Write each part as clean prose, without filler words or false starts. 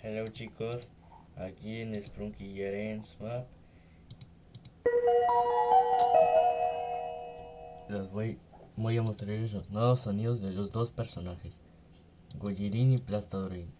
Hello chicos, aquí en Sprunky Games Map les voy a mostrarles los nuevos sonidos de los dos personajes, Gojirin y Plastodorin.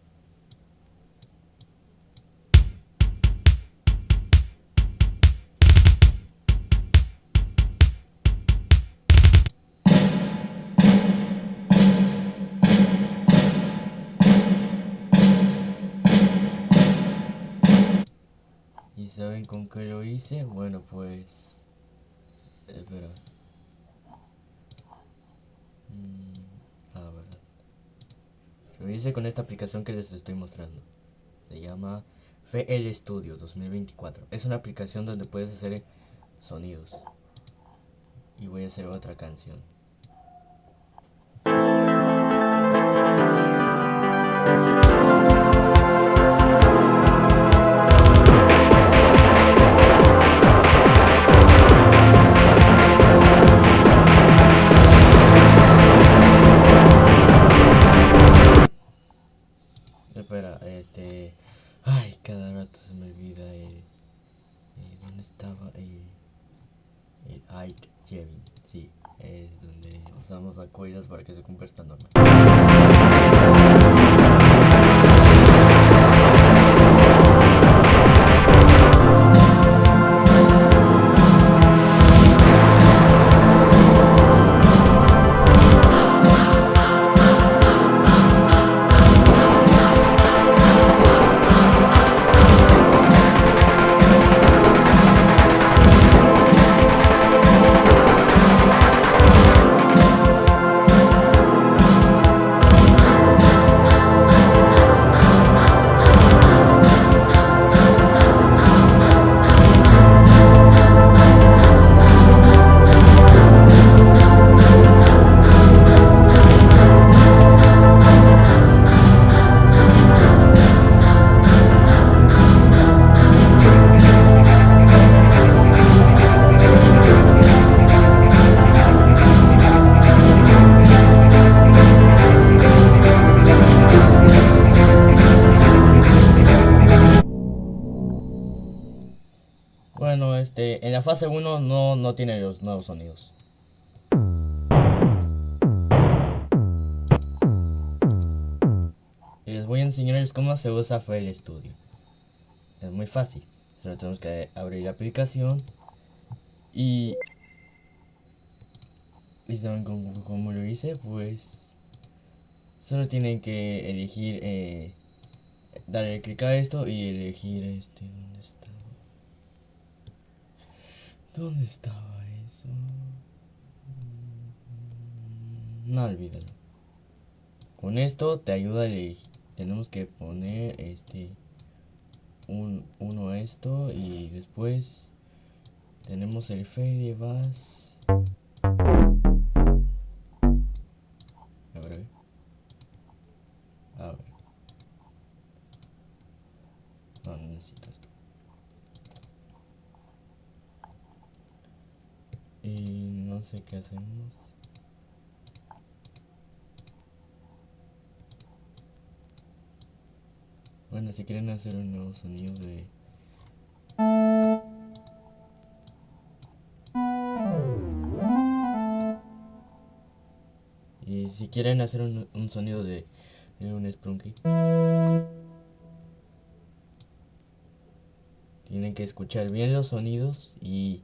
¿Y saben con qué lo hice? Bueno pues... espera. Verdad. Lo hice con esta aplicación que les estoy mostrando. Se llama FL Studio 2024. Es una aplicación donde puedes hacer sonidos. Y voy a hacer otra canción. Espera, ay, cada rato se me olvida ¿dónde estaba? Ike Jevin, sí, donde usamos acuerdos para que se convierta normal. Bueno, en la fase 1 no tiene los nuevos sonidos. Y les voy a enseñarles cómo se usa FL Studio. Es muy fácil. Solo tenemos que abrir la aplicación y... ¿Y saben cómo lo hice? Pues... solo tienen que elegir... darle clic a esto y elegir ¿dónde está? ¿Dónde estaba eso? No, olvídalo. Con esto te ayuda a elegir. Tenemos que poner uno esto y después tenemos el fade bass. A ver. A ver. No necesito esto. Y no sé qué hacemos. Bueno, si quieren hacer un nuevo sonido de... Y si quieren hacer un sonido de un Sprunky, tienen que escuchar bien los sonidos y...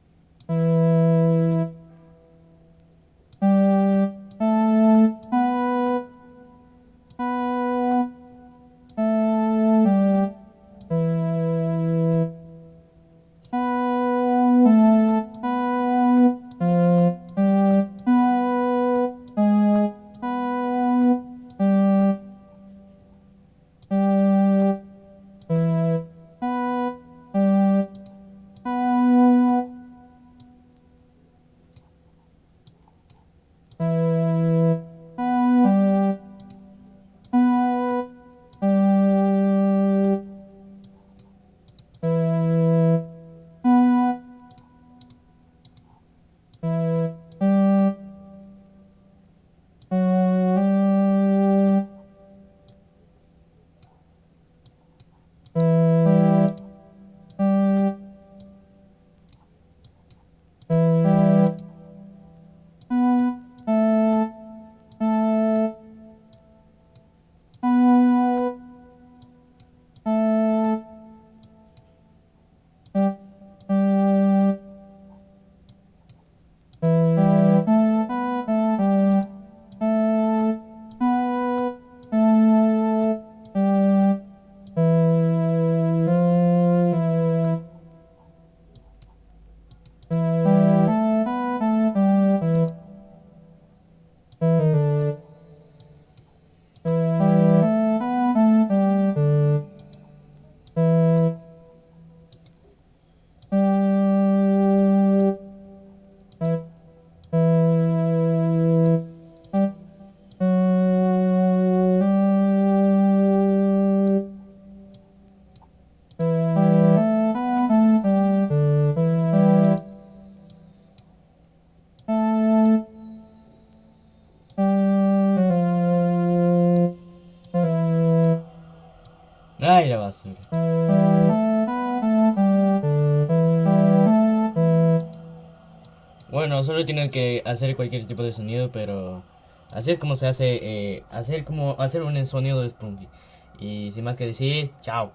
Ay, la basura. Bueno, solo tienen que hacer cualquier tipo de sonido, pero así es como se hace, hacer un sonido de Spunky. Y sin más que decir, chao.